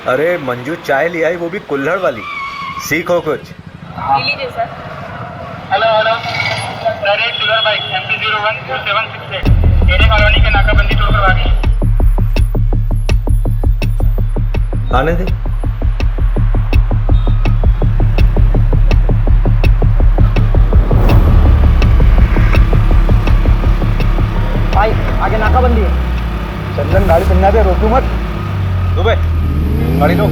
अरे मंजू चाय ले आई, वो भी कुल्हड़ वाली। सीखो कुछ। लीजिए sir. Hello direct sugar bike MP014768 array colony के नाकाबंदी तोड़कर भागी। आने दे। भाई आगे नाकाबंदी है। चंदन गाड़ी चलना दे, रोकू मत। दुबे गाड़ी लो।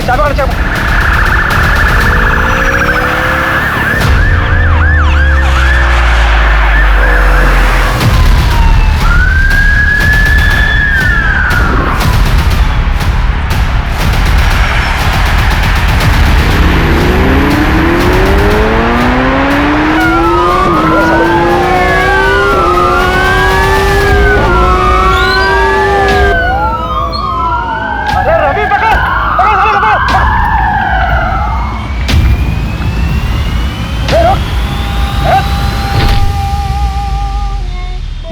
चाबी चाबी।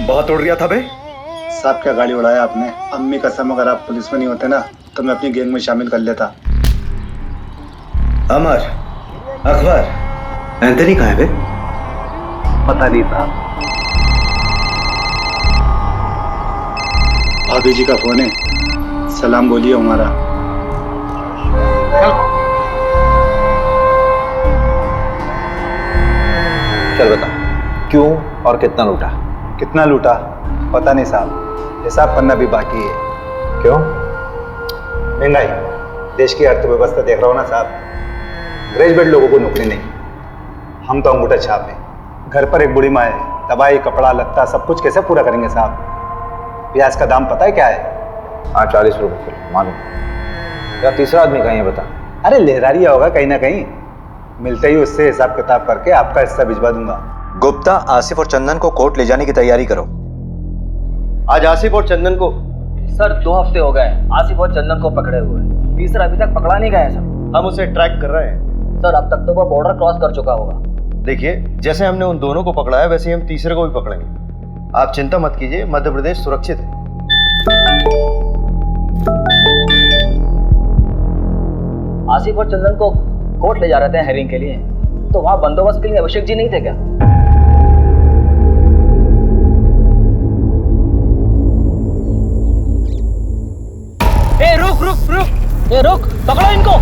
बहुत उड़ रहा था बे। साहब क्या गाड़ी उड़ाया आपने। अम्मी कसम, अगर आप पुलिस में नहीं होते ना तो मैं अपनी गैंग में शामिल कर लेता। अमर, अकबर, एंथनी कहाँ है बे? पता नहीं था। भाभी जी का फोन है, सलाम बोलिए हमारा। चल बता, क्यों और कितना लूटा? कितना लूटा पता नहीं साहब, हिसाब करना भी बाकी है। क्यों? महंगाई, देश की अर्थव्यवस्था देख रहा हूँ ना साहब। ग्रेजुएट लोगों को नौकरी नहीं, हम तो अंगूठा छाप है। घर पर एक बूढ़ी माँ है, दवाई कपड़ा लत्ता सब कुछ कैसे पूरा करेंगे साहब। प्याज का दाम पता है क्या है? हाँ 40 रुपए किलो मालूम। या तीसरा आदमी कहीं है बता। अरे लहरारिया होगा कहीं ना कहीं, मिलते ही उससे हिसाब किताब करके आपका हिस्सा भिजवा दूंगा। गुप्ता, आसिफ और चंदन को कोर्ट ले जाने की तैयारी करो। आज आसिफ और चंदन को सर 2 हफ्ते हो गए आसिफ और चंदन को पकड़े हुए। तीसरा अभी तक पकड़ा नहीं गया है सर। हम उसे ट्रैक कर रहे हैं। सर अब तक तो वो बॉर्डर क्रॉस कर चुका होगा। देखिए, जैसे हमने उन दोनों को पकड़ा है वैसे ही हम तीसरे को भी पकड़ेंगे। आप चिंता मत कीजिए, मध्य प्रदेश सुरक्षित है। आसिफ और चंदन को कोर्ट ले जा रहे थे हेयरिंग के लिए, तो वहां बंदोबस्त के लिए अभिषेक जी नहीं थे क्या? ए रुक रुक रुक, ए रुक, पकड़ो इनको।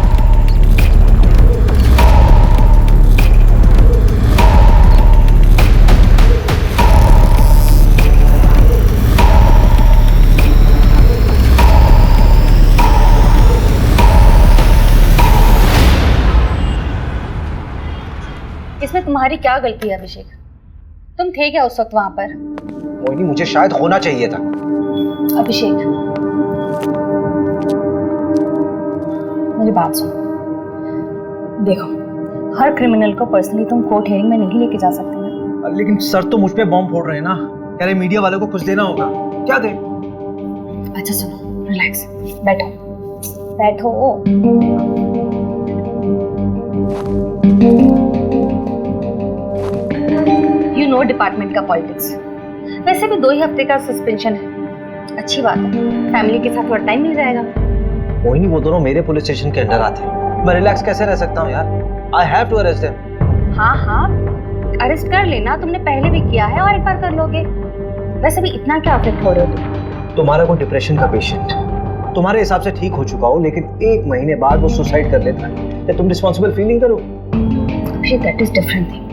इसमें तुम्हारी क्या गलती है अभिषेक? तुम थे क्या उस वक्त वहां पर? मोहिनी, मुझे शायद होना चाहिए था। अभिषेक मेरी बात सुनो। देखो, हर क्रिमिनल को पर्सनली तुम कोर्ट हियरिंग में नहीं लेके जा सकते ना। लेकिन सर तो मुझ पे बॉम्ब फोड़ रहे हैं ना। कह रहे मीडिया वालों को कुछ देना होगा। क्या दे? अच्छा सुनो, रिलैक्स, बैठो बैठो। यू नो डिपार्टमेंट का पॉलिटिक्स। वैसे भी 2 ही हफ्ते का सस्पेंशन है, अच्छी बात है। फैमिली के साथ थोड़ा टाइम मिल जाएगा। मोहिनी, वो दोनों मेरे पुलिस स्टेशन के अंडर आते हैं। मैं रिलैक्स कैसे रह सकता हूँ यार? I have to arrest them. हाँ हाँ, अरेस्ट कर लेना, तुमने पहले भी किया है और एक बार कर लोगे। वैसे भी इतना क्या अफेक्ट हो रहे हो तुम? तुम्हारा कोई डिप्रेशन का पेशेंट तुम्हारे हिसाब से ठीक हो चुका हो, लेकिन 1 महीने बाद वो सुसाइड कर लेता है, तो तुम रिस्पॉन्सिबल फील नहीं करो? That is different thing.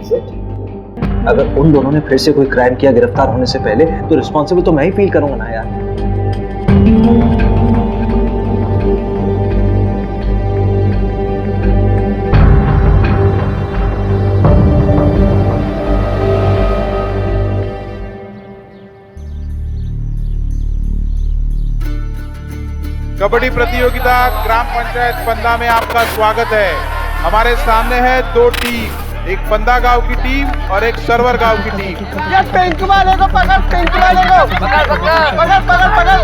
अगर उन दोनों ने फिर से कोई क्राइम किया गिरफ्तार होने से पहले, तो रिस्पॉन्सिबल तो मैं ही फील करूंगा ना यार। कबड्डी प्रतियोगिता ग्राम पंचायत पंदा में आपका स्वागत है। हमारे सामने है 2 टीम, एक पंदा गांव की टीम और एक सरवर गांव की टीम। ये पिंक वाले को पकड़, पिंक वाले को पकड़ पकड़ पकड़ पकड़ पकड़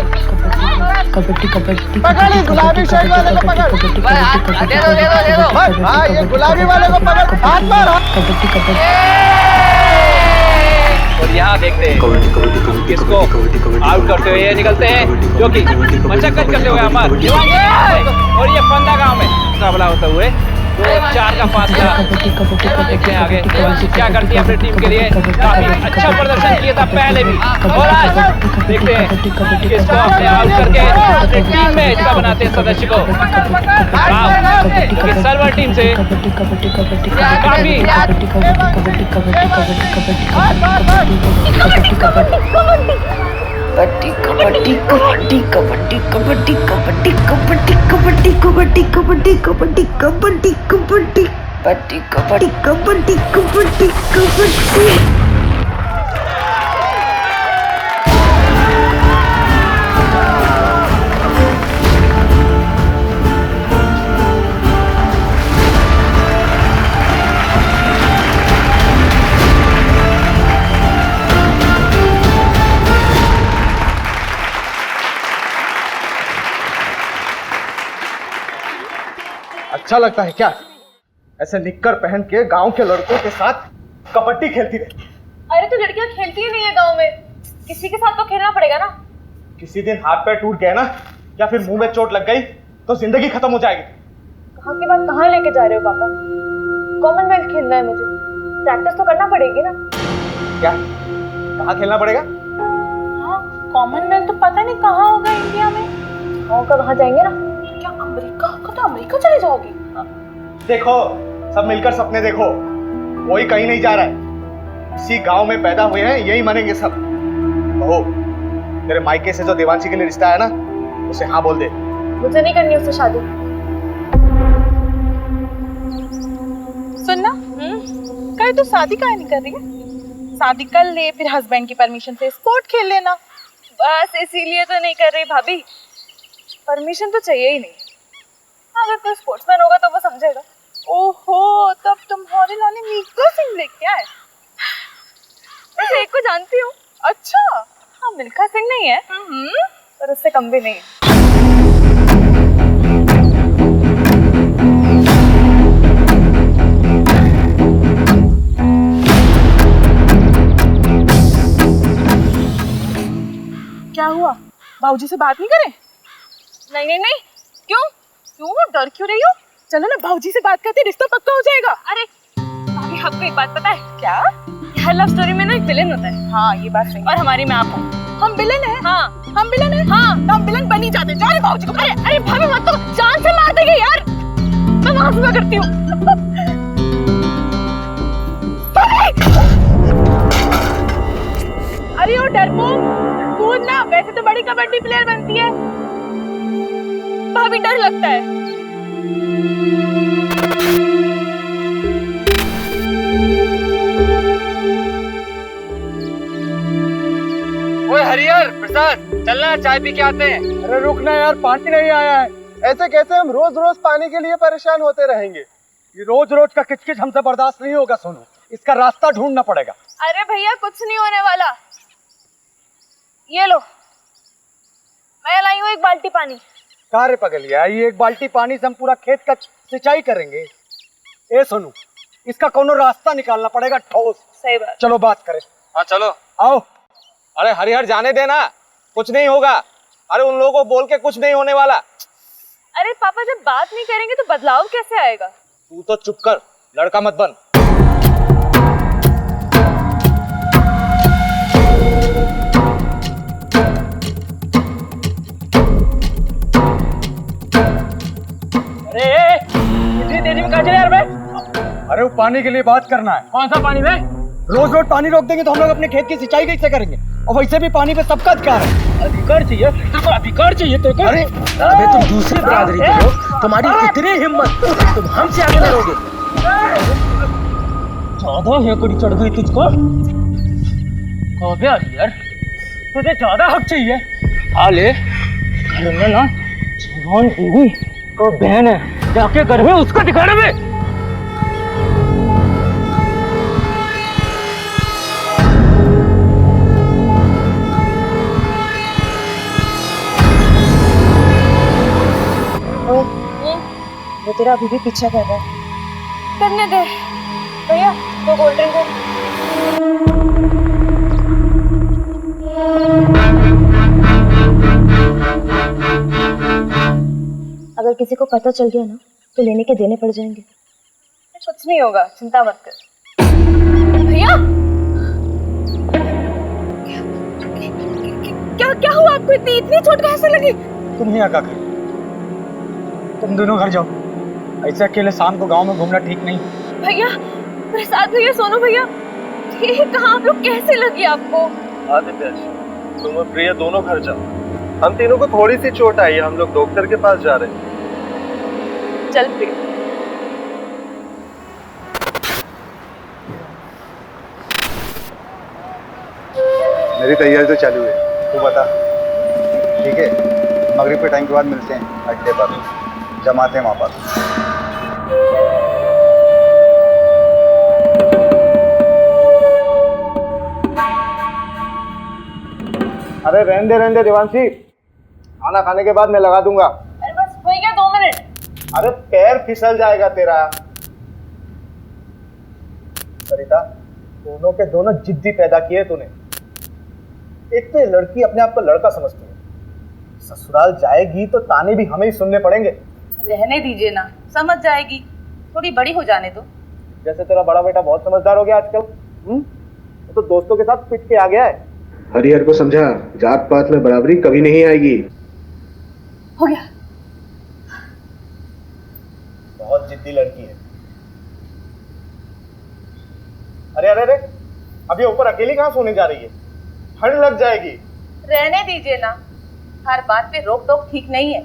कबड्डी कबड्डी पकड़, ये गुलाबी शर्ट वाले को पकड़। दे दो। हाँ, ये गुलाबी वाले को पकड़, हाथ मार। कबड्डी कबड्डी। और यहाँ देखते हैं किसको आउट करते हुए ये निकलते हैं, जो कि मशक्कत करते हुए अमर और ये फंदा गांव में मुकाबला होते हुए 2-4 का फासला। देखते हैं आगे क्या करती है अपनी टीम के लिए। काफी अच्छा प्रदर्शन किया था पहले भी, और आज देखते हैं किसको अपने आउट करके अपनी टीम में हिस्सा बनाते हैं सदस्य को। सर्वर टीम से काफी कबड्डी कबड्डी कबड्डी कबड्डी कबड्डी कबड्डी कबड्डी कबड्डी कबड्डी कबड्डी कबड्डी कबड्डी कबड्डी कबड्डी कबड्डी कबड्डी कबड्डी कबड्डी। अच्छा लगता है क्या ऐसे निक्कर पहन के गांव के लड़कों के साथ कबड्डी खेलती रहे? अरे तो लड़कियां खेलती ही नहीं है गांव में, किसी के साथ तो खेलना पड़ेगा ना। किसी दिन हाथ पैर टूट गए ना या फिर मुंह में चोट लग गई तो जिंदगी खत्म हो जाएगी। कहाँ की बात कहाँ लेके जा रहे हो पापा? कॉमनवेल्थ खेलना है मुझे, प्रैक्टिस तो करना पड़ेगी ना। क्या कहाँ खेलना पड़ेगा? हाँ, कॉमनवेल्थ तो पता नहीं कहाँ होगा इंडिया में। गाँव का वहाँ जाएंगे ना। क्या अमेरिका का? तो अमेरिका चले जाओगी? देखो सब मिलकर सपने देखो, कोई कहीं नहीं जा रहा है। इसी गांव में पैदा हुए हैं, यही मरेंगे सब। बहू, तेरे मायके से जो देवांशी के लिए रिश्ता है ना, उसे हाँ बोल दे। मुझे नहीं करनी उससे शादी। सुनना, कल तू शादी काहे नहीं कर रही है? शादी कर ले, फिर हस्बैंड की परमिशन से स्पोर्ट खेल लेना। बस इसीलिए तो नहीं कर रही भाभी, परमिशन तो चाहिए ही नहीं। अगर कोई स्पोर्ट्समैन होगा तो वो समझेगा। ओहो, तब तुम्हारे लाने मिल्खा सिंह लेके आए। वैसे एक को जानती हूँ। अच्छा, हाँ, मिल्खा सिंह नहीं है पर उससे कम भी नहीं है। क्या हुआ? बाबूजी से बात नहीं करें? नहीं नहीं नहीं, क्यों डर क्यों रही हो? चलो ना, बाबूजी से बात करते रिश्ता पक्का हो जाएगा। अरे भाभी, आपको एक बात पता है क्या? हर लव स्टोरी में ना एक विलेन होता है। हाँ, ये बात सही। और हमारी में आप हो। हम विलेन हैं? हाँ, हम विलेन हैं? हाँ, तो हम विलेन बन ही जाते। जा रहे बाबूजी को। अरे भाभी मत, तो जान से मार देंगे यार। मैं वहां से करती हूँ। अरे ओ डरपोक, कूद ना, वैसे तो बड़ी कबड्डी प्लेयर बनती है। भाभी डर लगता है। ओए हरिहर प्रसाद, चलना चाय पी के आते हैं। अरे रुकना यार, पानी नहीं आया है। ऐसे कैसे हम रोज रोज पानी के लिए परेशान होते रहेंगे? ये रोज रोज का किचकिच हमसे बर्दाश्त नहीं होगा सोनू, इसका रास्ता ढूंढना पड़ेगा। अरे भैया, कुछ नहीं होने वाला। ये लो, मैं लाई हूँ एक बाल्टी पानी। कार्य पगलिया, ये एक बाल्टी पानी से हम पूरा खेत का सिंचाई करेंगे? ए सोनू, इसका कोनो रास्ता निकालना पड़ेगा ठोस। सही बात। चलो बात करें। हाँ चलो। आओ। अरे हरिहर, जाने देना, कुछ नहीं होगा। अरे उन लोगों को बोल के कुछ नहीं होने वाला। अरे पापा, जब बात नहीं करेंगे तो बदलाव कैसे आएगा? तू तो चुप कर, लड़का मत बन। इतनी तेजी में कहाँ चले यार बे? अरे वो पानी के लिए बात करना है। कौन सा पानी बे? रोज रोज पानी रोक देंगे तो हम लोग अपने खेत की सिंचाई कैसे करेंगे? और वैसे भी पानी पे सबका अधिकार है। अधिकार चाहिए तेरे को? अधिकार चाहिए तेरे को? अरे अबे तुम दूसरी बरादरी के हो, तुम्हारी इतनी हिम्मत, तुम हमसे आगे लड़ोगे? ज्यादा हेकड़ी चढ़ गई तुझको? कौन यार, तुझे ज्यादा हक चाहिए? आ ले, घर में ना जवान बीवी को बहन है, जाके घर में उसको दिखाना में। वो तेरा अभी भी पीछा कर रहा है। करने दे भैया, वो कोल्ड ड्रिंक है। अगर किसी को पता चल गया ना तो लेने के देने पड़ जाएंगे। कुछ नहीं होगा, चिंता मत कर। भैया क्या क्या हुआ आपको? इतनी चोट कैसे लगी? तुम यहाँ क्या कर, तुम दोनों घर जाओ। ऐसे अकेले शाम को गांव में घूमना ठीक नहीं। भैया, प्रसाद भैया, सोनू भैया, ये कहाँ आप लोग कैसे लगी आपको? आदित्य, तुम और प्रिया दोनों घर जाओ। हम तीनों को थोड़ी सी चोट आई है, हम लोग डॉक्टर के पास जा रहे हैं। चल प्रिया। मेरी तैयारी तो चालू है, तू बता। ठीक है, मगरिब के टाइम के बाद मिलते हैं अड्डे पर, जमाते हैं वहाँ पर। अरे रहने दे देवांशी, खाना खाने के बाद मैं लगा दूंगा। अरे बस हो गया 2 मिनट। अरे पैर फिसल जाएगा तेरा। सरिता, दोनों के दोनों जिद्दी पैदा किए तूने। एक तो ये लड़की अपने आप को लड़का समझती है, ससुराल जाएगी तो ताने भी हमें ही सुनने पड़ेंगे। रहने दीजिए ना, समझ जाएगी, थोड़ी बड़ी हो जाने दो। जैसे तेरा बड़ा बेटा बहुत समझदार हो गया आजकल। वो तो दोस्तों के साथ पिट के आ गया है। हरिहर को समझा, जात पात में बराबरी कभी नहीं आएगी। हो गया। बहुत जिद्दी लड़की है। अरे अरे अरे, अभी ऊपर अकेली कहाँ सोने जा रही है? ठंड लग जाएगी। रहने दीजिए ना, हर बात पे रोक टोक ठीक नहीं है।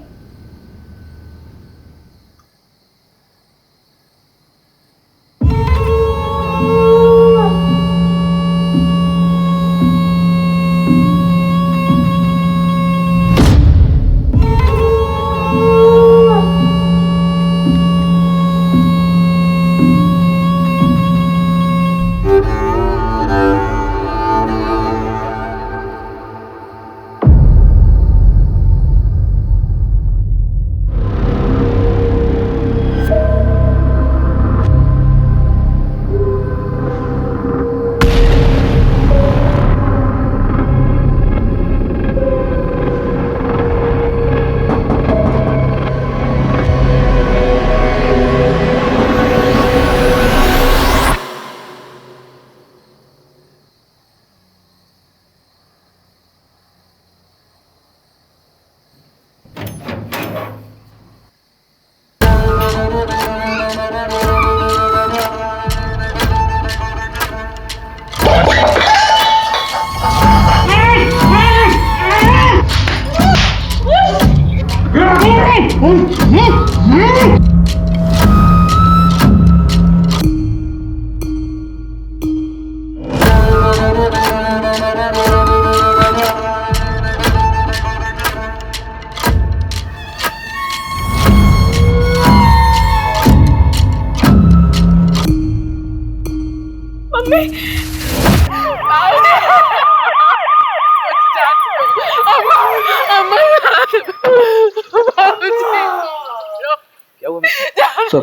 सर,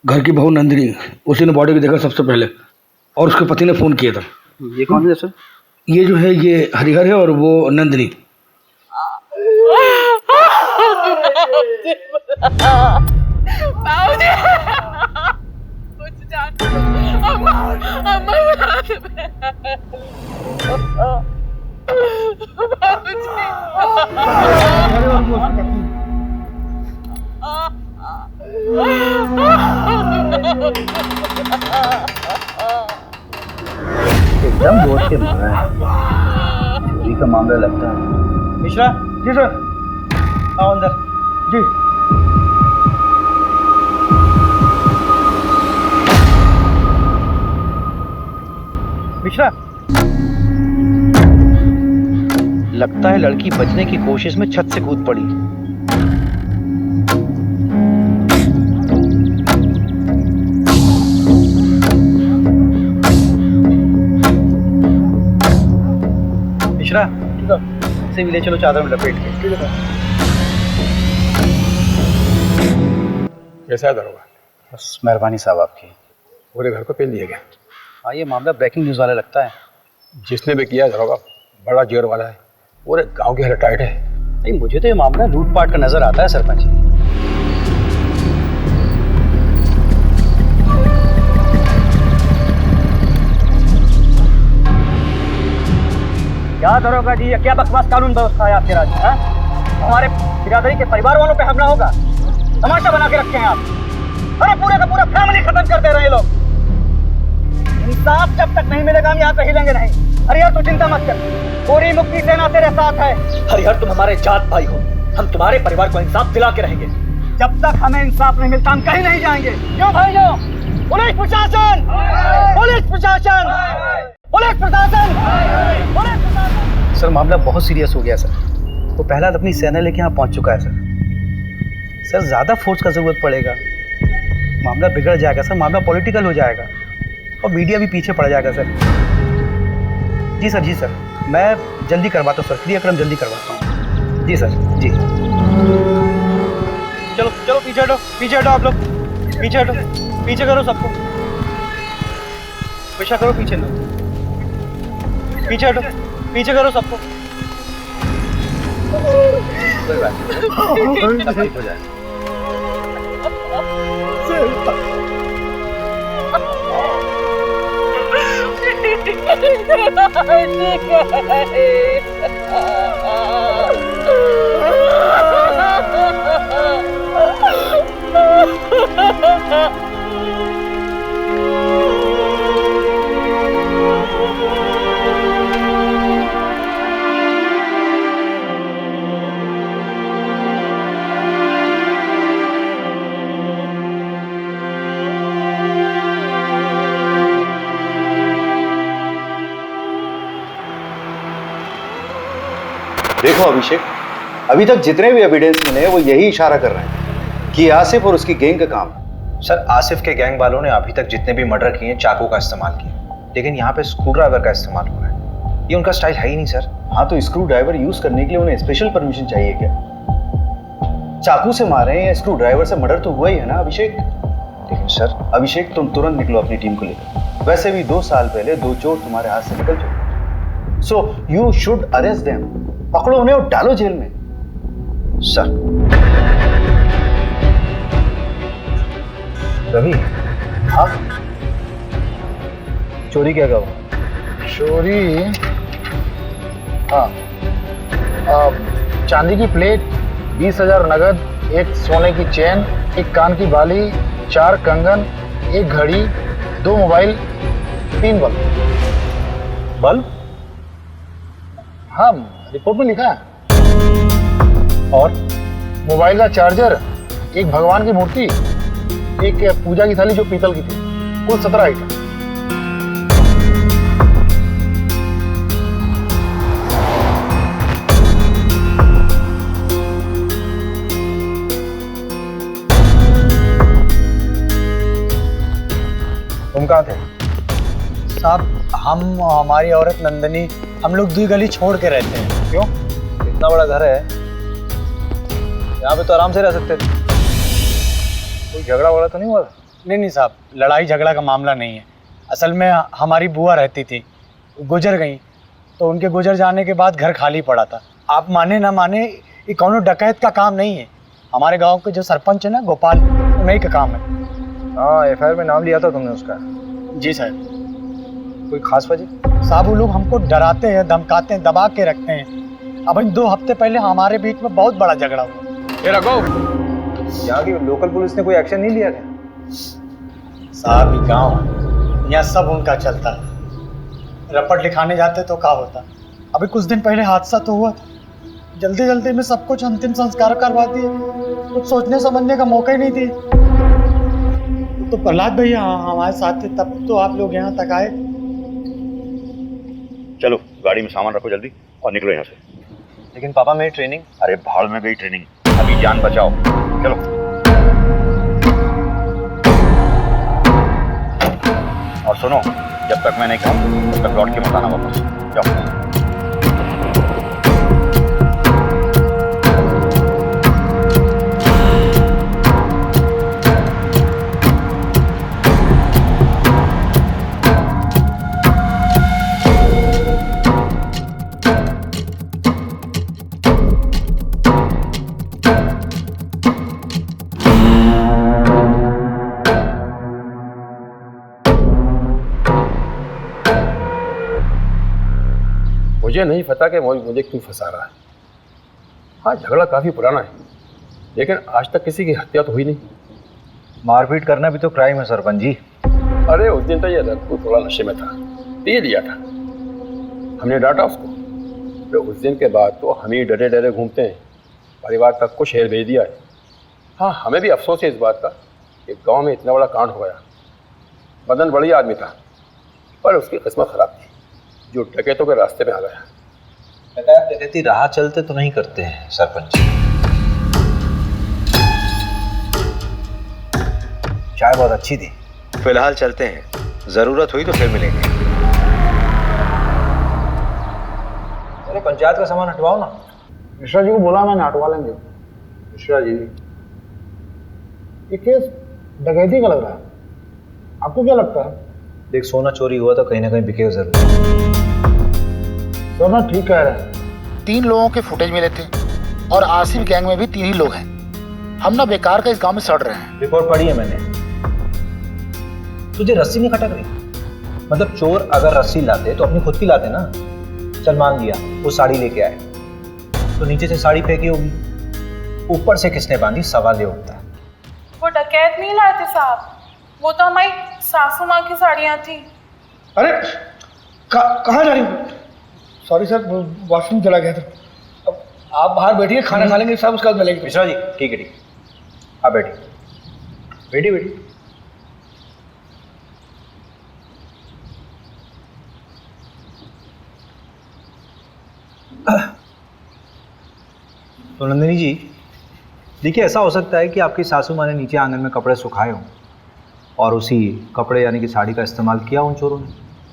घर की बहू नंदिनी, उसी ने बॉडी को देखा सबसे पहले और उसके पति ने फोन किया था। ये कौन है सर? ये जो है ये हरिहर है और वो नंदिनी। एकदम बोझ के मारा है, चोरी का मामला लगता है। मिश्रा जी सर, आओ अंदर जी। मिश्रा, लगता है लड़की बचने की कोशिश में छत से कूद पड़ी। मिश्रा, इसे भी ले चलो चादर में लपेट के। कैसा है दरोगा? बस मेहरबानी साहब आपकी। पूरे घर को पेल दिया गया। हाँ, ये मामला ब्रेकिंग न्यूज़ वाला लगता है। जिसने भी किया दरोगा बड़ा जोर वाला है, पूरे गांव की हालत टाइट है। नहीं, मुझे तो ये मामला लूटपाट का नजर आता है सरपंच जी। क्या दरोगा जी, ये क्या बकवास कानून व्यवस्था है आपके राज्य में? हमारे बिरादरी के परिवार वालों पे हमला होगा, तमाशा बना के रखे हैं आप। अरे पूरे का पूरा फैमिली खत्म कर दे रहे हैं लोग। इंसाफ जब तक नहीं मिलेगा हम यहाँ पे हिलेंगे नहीं। हरिहर तू चिंता मत कर, पूरी मुक्ति सेना तेरे साथ है। हरिहर तुम हमारे जात भाई हो, हम तुम्हारे परिवार को इंसाफ दिला के रहेंगे। जब तक हमें इंसाफ नहीं मिलता हम कहीं नहीं जाएंगे। क्यों भाइयों? पुलिस प्रशासन, पुलिस प्रशासन, पुलिस प्रशासन, पुलिस प्रशासन। सर मामला बहुत सीरियस हो गया सर। वो पहला अपनी सेना लेके यहाँ पहुंच चुका है सर। सर ज्यादा फोर्स का जरूरत पड़ेगा, मामला बिगड़ जाएगा सर, मामला पॉलिटिकल हो जाएगा और मीडिया भी पीछे पड़ जाएगा सर। जी सर, जी सर, मैं जल्दी करवाता हूँ सर, क्रियाक्रम जल्दी करवाता हूँ। जी सर, जी। चलो चलो पीछे हटो, पीछे हटो आप लोग, पीछे हटो, पीछे करो सबको, पीछे करो, पीछे लो, पीछे हटो, पीछे करो सबको। कोई बात नहीं, सब ठीक हो जाएगा। देखो अभिषेक, अभी तक जितने भी एविडेंस मिले हैं वो यही इशारा कर रहे हैं कि आसिफ और उसकी गैंग का काम है। सर आसिफ के गैंग वालों ने अभी तक जितने भी मर्डर किए हैं चाकू का इस्तेमाल किया, लेकिन यहाँ पे स्क्रू ड्राइवर का इस्तेमाल हो रहा है। ये उनका स्टाइल है ही नहीं सर। हाँ तो स्क्रू ड्राइवर यूज करने के लिए उन्हें स्पेशल परमिशन चाहिए क्या? चाकू से मारे या स्क्रू ड्राइवर से मर्डर तो हुआ ही है ना अभिषेक। लेकिन सर अभिषेक तुम तुरंत निकलो अपनी टीम को लेकर। वैसे भी 2 साल पहले 2 चोर तुम्हारे हाथ से निकल चुके, so you should arrest them. पकड़ो उन्हें और डालो जेल में। सर रवि, हाँ चोरी क्या कहो? चोरी, हाँ, चांदी की प्लेट, 20,000 नगद, एक सोने की चेन, एक कान की बाली, 4 कंगन, एक घड़ी, 2 मोबाइल, 3 बल्ब। बल्ब? हाँ, रिपोर्ट में लिखा है। और मोबाइल का चार्जर, एक भगवान की मूर्ति, एक पूजा की थाली जो पीतल की थी, कुल 17 आइटम। तुम कहाँ थे? साहब हम, हमारी औरत नंदनी, हम लोग 2 गली छोड़ के रहते हैं। क्यों? इतना बड़ा घर है, यहाँ पे तो आराम से रह सकते थे। कोई झगड़ा वगड़ा तो नहीं हुआ? नहीं साहब, लड़ाई झगड़ा का मामला नहीं है। असल में हमारी बुआ रहती थी, गुजर गई, तो उनके गुजर जाने के बाद घर खाली पड़ा था। आप माने ना माने, ये कौनो डकैत का काम नहीं है। हमारे गांव के जो सरपंच है ना गोपाल, उन्हीं का काम है। हाँ, एफआईआर में नाम लिया था तुमने उसका? जी साहब। कोई खास वजह? साहब वो लोग हमको डराते हैं, धमकाते हैं, दबा के रखते हैं। अब 2 हफ्ते पहले हमारे बीच में बहुत बड़ा झगड़ा हुआ। ये रखो, यहाँ की लोकल पुलिस ने कोई एक्शन नहीं लिया क्या? साहब ये गाँव है, यहाँ सब उनका चलता है। रपट लिखाने जाते तो क्या होता। अभी कुछ दिन पहले हादसा तो हुआ था, जल्दी जल्दी में सब कुछ अंतिम संस्कार करवा दिए, कुछ सोचने समझने का मौका ही नहीं दिए। तो प्रहलाद भैया हमारे साथ थे, तब तो आप लोग यहाँ तक आए। चलो गाड़ी में सामान रखो जल्दी और निकलो यहाँ से। लेकिन पापा मेरी ट्रेनिंग? अरे भाड़ में गई ट्रेनिंग, अभी जान बचाओ। चलो और सुनो, जब तक मैं नहीं कहूँ तब तक लौट के मत आना वापस। जाओ। मुझे नहीं पता कि मोहित मुझे क्यों फंसा रहा है। हाँ, झगड़ा काफ़ी पुराना है, लेकिन आज तक किसी की हत्या तो हुई नहीं। मारपीट करना भी तो क्राइम है सरपंच जी। अरे उस दिन तो ये रघु थोड़ा नशे में था, पी लिया था, हमने डांटा उसको। तो उस दिन के बाद तो हम ही डरे डरे घूमते हैं, परिवार तक को शहर भेज दिया है। हाँ, हमें भी अफसोस है इस बात का कि गांव में इतना बड़ा कांड हो गया। मदन बढ़िया आदमी था, पर उसकी किस्मत खराब थी, जो डकैतों के रास्ते में आ गया। डकैती राह चलते तो नहीं करते हैं सरपंच। चाय बहुत अच्छी थी। फिलहाल चलते हैं, जरूरत हुई तो फिर मिलेंगे। अरे पंचायत का सामान हटवाओ ना। मिश्रा जी को बोला मैंने, हटवा लेंगे। मिश्रा जी, ये केस डकैती का लग रहा है, आपको क्या लगता है? देख, सोना चोरी हुआ तो कहीं ना कहीं बिकेगा जरूर। सोना ठीक कह रहे हैं। 3 लोगों के फुटेज मिले थे और आसिफ गैंग में भी 3 ही लोग हैं। हम ना बेकार का इस गांव में सड़ रहे हैं। रिपोर्ट पढ़ी है मैंने। तुझे रस्सी नहीं खटक रही? मतलब चोर अगर रस्सी लाते तो अपनी खुद की लाते ना। चल मान लिया वो साड़ी लेके आए, तो नीचे से साड़ी फेंकी होगी, ऊपर से किसने बांधी, सवाल ये उठता है। वो डकैत नहीं लाए थे साहब, वो तो हमारी सासू माँ की साड़ियाँ थी। अरे कहाँ जा रही हो? सॉरी सर, वॉशरूम चला गया था। अब आप बाहर बैठिए, खाना खा लेंगे, सब उसके बाद मिलेंगे। मिश्रा जी, ठीक है, आप बैठिए, बैठिए बैठिए। तो नंदिनी जी, देखिए, ऐसा हो सकता है कि आपकी सासू माँ ने नीचे आंगन में कपड़े सुखाए हों और उसी कपड़े यानी कि साड़ी का इस्तेमाल किया उन चोरों ने।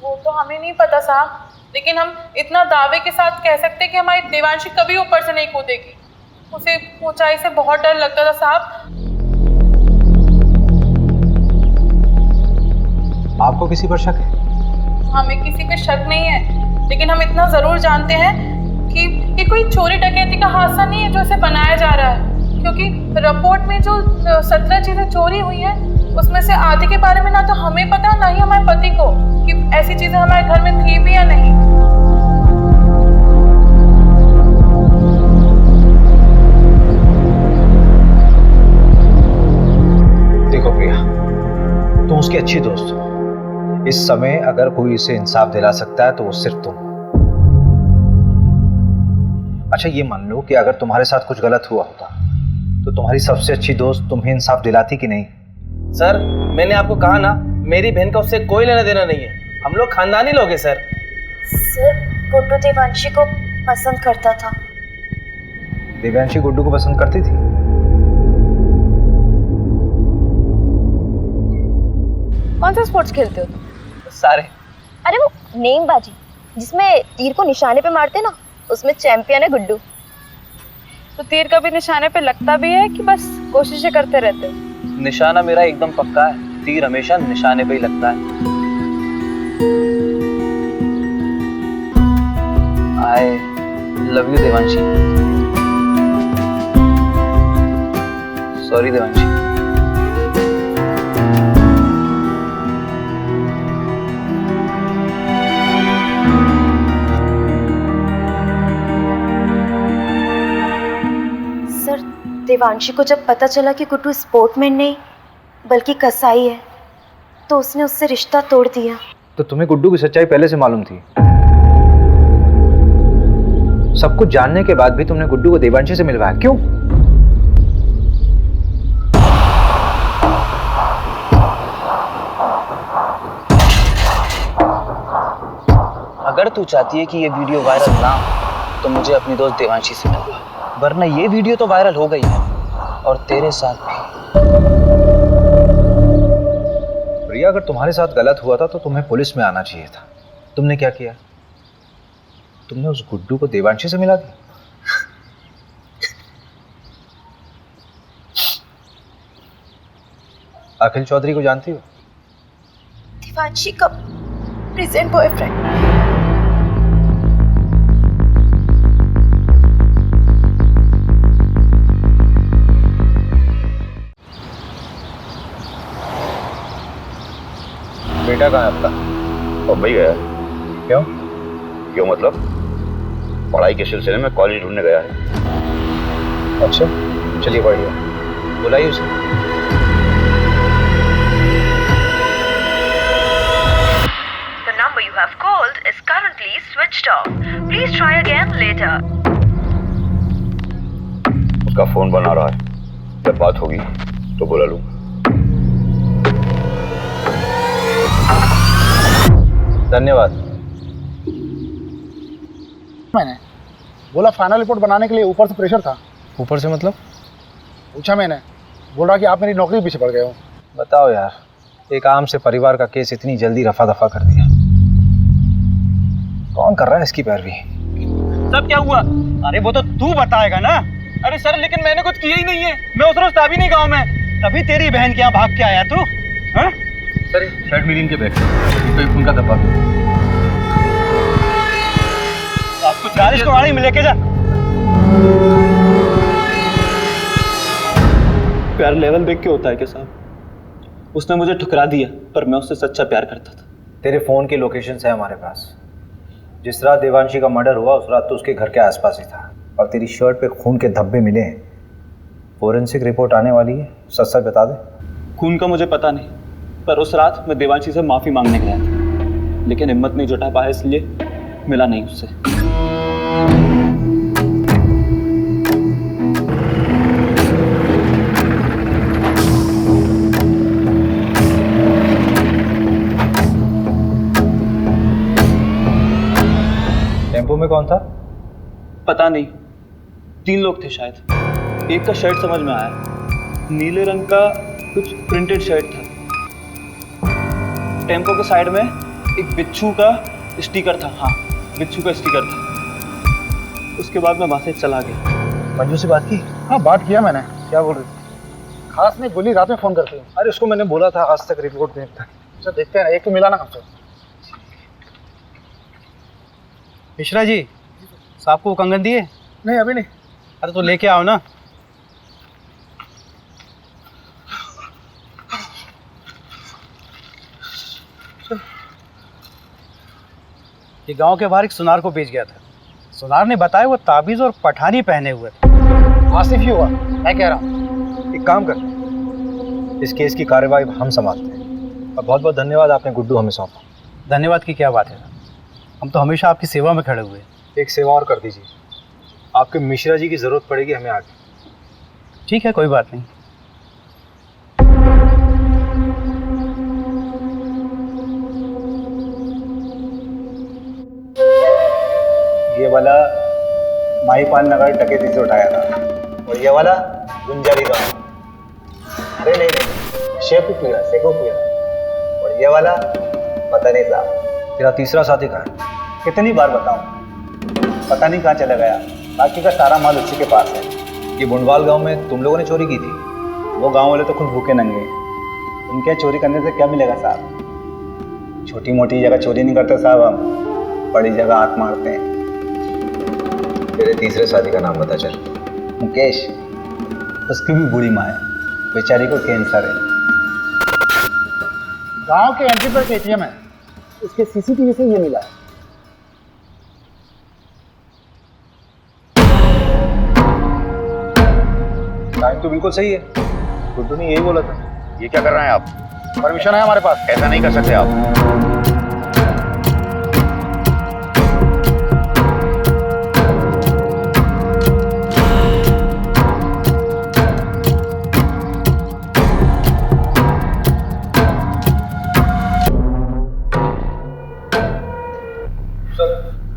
वो तो हमें नहीं पता साहब, लेकिन हम इतना दावे के साथ कह सकते कि हमारी देवांशी कभी ऊपर से नहीं कूदेगी। उसे ऊंचाई से बहुत डर लगता था साहब। आपको किसी पर शक है? हमें किसी पे शक नहीं है, लेकिन हम इतना जरूर जानते हैं कि ये कोई चोरी डकैती का हादसा नहीं है जो इसे बनाया जा रहा है, क्योंकि रिपोर्ट में जो 17 चीजें चोरी हुई हैं उसमें से आधी के बारे में ना तो हमें पता, ना ही हमारे पति को कि ऐसी चीजें हमारे घर में थी भी या नहीं। देखो प्रिया, तुम उसकी अच्छी दोस्त हो। इस समय अगर कोई इसे इंसाफ दिला सकता है तो वो सिर्फ तुम। अच्छा, ये मान लो कि अगर तुम्हारे साथ कुछ गलत हुआ होता तो तुम्हारी सबसे अच्छी दोस्त तुम्हें इंसाफ दिलाती कि नहीं? सर, मैंने आपको कहा ना, मेरी बहन का उससे कोई लेना देना नहीं है। हम लोग खानदानी लोग हैं सर। सर, गुड्डू देवांशी को पसंद करता था। देवांशी गुड्डू को पसंद करती थी? कौन सा स्पोर्ट्स खेलते हो तुम? सारे। अरे वो नेमबाजी जिसमें तीर को निशाने पे मारते ना, उसमें चैंपियन है गुड्डू। तो तीर कभी निशाने पे लगता भी है कि बस कोशिशें करते रहते हो? निशाना मेरा एकदम पक्का है, तीर हमेशा निशाने पे ही लगता है। I love you Devanshi. Sorry Devanshi. Devanshi को जब पता चला कि गुड्डू स्पोर्टमैन नहीं बल्कि कसाई है तो उसने उससे रिश्ता तोड़ दिया। तो तुम्हें गुड्डू की सच्चाई पहले से मालूम थी? सब कुछ जानने के बाद भी तुमने गुड्डू को देवांशी से मिलवाया, क्यों? अगर तू चाहती है कि ये वीडियो वायरल ना हो तो मुझे अपनी दोस्त देवांशी से मिलवा, वरना ये वीडियो तो वायरल हो गई है और तेरे साथ भी। प्रिया, अगर तुम्हारे साथ गलत हुआ था तो तुम्हें पुलिस में आना चाहिए था। तुमने क्या किया? तुमने उस गुड्डू को देवांशी से मिला दिया। अखिल चौधरी को जानती हो? देवांशी का प्रेजेंट बॉयफ्रेंड। बेटा कहाँ है आपका? बम्बई गया। क्यों? क्यों मतलब? पढ़ाई के सिलसिले में कॉलेज ढूंढने गया है। अच्छा, चलिए बढ़िया, बुलाइए उसे। The number you have called is currently switched off. Please try again later. उसका फोन बना रहा है, जब बात होगी तो बुला लूंगा। धन्यवाद। मैंने बोला फाइनल रिपोर्ट बनाने के लिए ऊपर से प्रेशर था। ऊपर से मतलब? पूछा मैंने, बोल रहा कि आप मेरी नौकरी के पीछे पड़ गए हो। बताओ यार, एक आम से परिवार का केस इतनी जल्दी रफा दफा कर दिया। कौन कर रहा है इसकी पैरवी? सब क्या हुआ? अरे वो तो तू बताएगा ना। अरे सर, लेकिन मैंने कुछ किया ही नहीं है। मैं उस रोज था भी नहीं गाँव में, तभी तेरी बहन के यहाँ भाग के आया तू। हाँ? सर, शर्ट मीडियम के बैग कोई खून का धब्बा। आपको 40 को गाड़ी में लेके जा। प्यार लेवल देख के होता है क्या साहब? उसने मुझे ठुकरा दिया, पर मैं उससे सच्चा प्यार करता था। तेरे फोन की लोकेशंस है हमारे पास। जिस रात देवांशी का मर्डर हुआ उस रात तो उसके घर के आसपास ही था, और तेरी शर्ट पे खून के धब्बे मिले हैं। फोरेंसिक रिपोर्ट आने वाली है, सच सच बता दे। खून का मुझे पता नहीं, पर उस रात मैं देवांशी से माफी मांगने गया था, लेकिन हिम्मत नहीं जुटा पाया, इसलिए मिला नहीं उससे। टेम्पो में कौन था? पता नहीं, 3 लोग थे शायद। एक का शर्ट समझ में आया, नीले रंग का कुछ प्रिंटेड शर्ट था। टेम्पो के साइड में एक बिच्छू का स्टिकर था। हाँ, बिच्छू का स्टिकर था। उसके बाद मैं वहां से चला गया। मंजू से बात की? हाँ, बात किया मैंने। क्या बोल रही थी? खास नहीं बोली, रात में फोन करती हूँ। अरे उसको मैंने बोला था आज तक रिपोर्ट देने तक। अच्छा, देखते हैं, एक तो मिला ना हमसे। मिश्रा जी, साहब को कंगन दिए? नहीं, अभी नहीं। अरे तो लेके आओ ना। ये गांव के बाहर एक सुनार को बेच गया था। सुनार ने बताया वो ताबीज और पठानी पहने हुए थे। आसिफ ही हुआ, मैं कह रहा हूँ। एक काम कर, इस केस की कार्यवाही हम संभालते हैं। और बहुत बहुत धन्यवाद, आपने गुड्डू हमें सौंपा। धन्यवाद की क्या बात है, हम तो हमेशा आपकी सेवा में खड़े हुए हैं। एक सेवा और कर दीजिए, आपके मिश्रा जी की जरूरत पड़ेगी हमें आगे। ठीक है, कोई बात नहीं। ये वाला माहीपाल नगर डकैती से उठाया था, और ये वाला गुंजारी गांव। अरे नहीं, शेखुपुरा। और ये वाला पता नहीं साहब। तेरा तीसरा साथी कहाँ है? कितनी बार बताऊं, पता नहीं कहाँ चला गया। बाकी का सारा माल उसी के पास है। ये बुंडवाल गांव में तुम लोगों ने चोरी की थी? वो गांव वाले तो खुद भूखे नंगे, उनके चोरी करने से क्या मिलेगा साहब? छोटी मोटी जगह चोरी नहीं करते साहब हम, बड़ी जगह हाथ मारते हैं। तेरे तीसरे साथी का नाम बता चल। मुकेश, उसकी भी बुरी माँ है, बेचारी को कैंसर है। गांव के एंट्री पर एटीएम है, उसके सीसीटीवी से ये मिला है। टाइम तो बिल्कुल सही है, गुड्डू ने यही बोला था। ये क्या कर रहे हैं आप? परमिशन है हमारे पास। ऐसा नहीं कर सकते आप।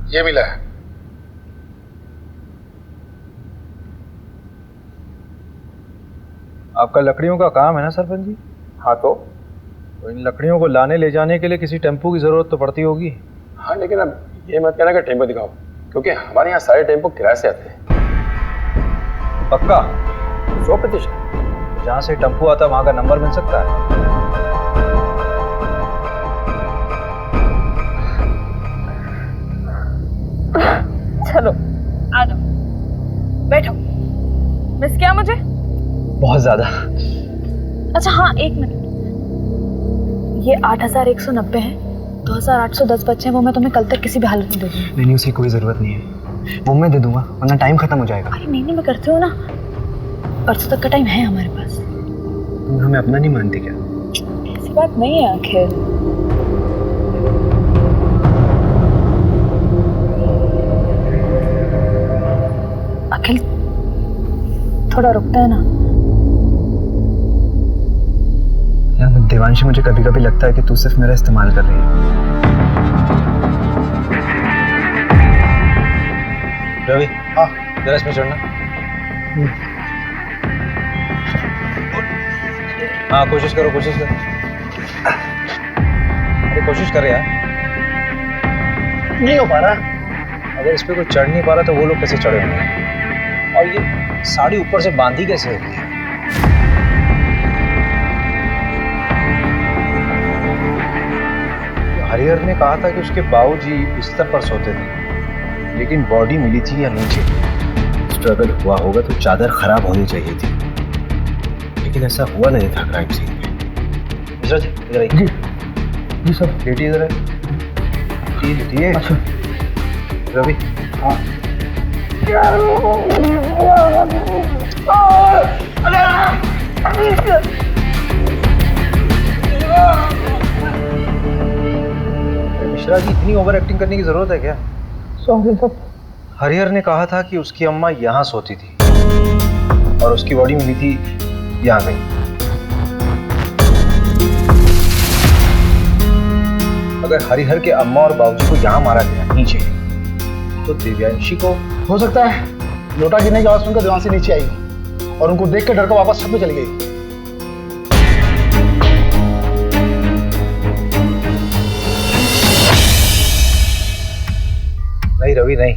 ये मिला है। आपका लकड़ियों का काम है ना सरपंच जी? हाँ, तो इन लकड़ियों को लाने ले जाने के लिए किसी टेम्पो की जरूरत तो पड़ती होगी। हाँ, लेकिन अब ये मत कहना कि टेम्पो दिखाओ, क्योंकि हमारे यहाँ सारे टेम्पो किराए से आते हैं। पक्का? 100%। जहाँ से टेम्पो आता है वहाँ का नंबर मिल सकता है? चलो आ जाओ, बैठो। मिस किया मुझे? बहुत ज्यादा। अच्छा हाँ, 1 मिनट। ये 8190 है, 2810 बच्चे हैं, वो मैं तुम्हें कल तक किसी भी हालत में दे दूंगी। नहीं, उसकी कोई जरूरत नहीं है। वो मैं दे दूंगा वरना टाइम खत्म हो जाएगा। अरे नहीं मैं करती हूँ ना, परसों तक का टाइम है हमारे पास। तुम हमें अपना नहीं मानती क्या? ऐसी बात नहीं है आखिर। अखिल थोड़ा रुकता है ना। यार देवांशी, मुझे कभी कभी लगता है कि तू सिर्फ मेरा इस्तेमाल कर रही है। रवि, हाँ जरा इसमें चढ़ना। हाँ कोशिश करो, कोशिश करो। अरे कोशिश कर यार। नहीं हो पा रहा। अगर इस पे कोई चढ़ नहीं पा रहा तो वो लोग कैसे चढ़े होंगे? और ये साड़ी ऊपर से बांधी कैसे होती है? हरिहर ने कहा था कि उसके बाबूजी बिस्तर पर सोते थे, लेकिन बॉडी मिली थी या नीचे। स्ट्रगल हुआ होगा तो चादर खराब होनी चाहिए थी, लेकिन ऐसा हुआ नहीं था क्राइम सीन पे। मिश्रा जी इधर आइए। जी जी सर। बेटी इधर है। अच्छा रवि। हाँ मिश्रा जी, इतनी ओवर एक्टिंग करने की जरूरत है क्या? Sorry sir. हरिहर ने कहा था कि उसकी अम्मा यहाँ सोती थी और उसकी बॉडी मिली थी यहाँ कहीं। अगर हरिहर के अम्मा और बाबूजी को यहाँ मारा गया नीचे, तो दिव्यांशी को हो सकता है लोटा गिरने की आवाज सुनकर देवांशी नीचे आई और उनको देख कर डर कर वापस छत में चली गई। नहीं रवि नहीं,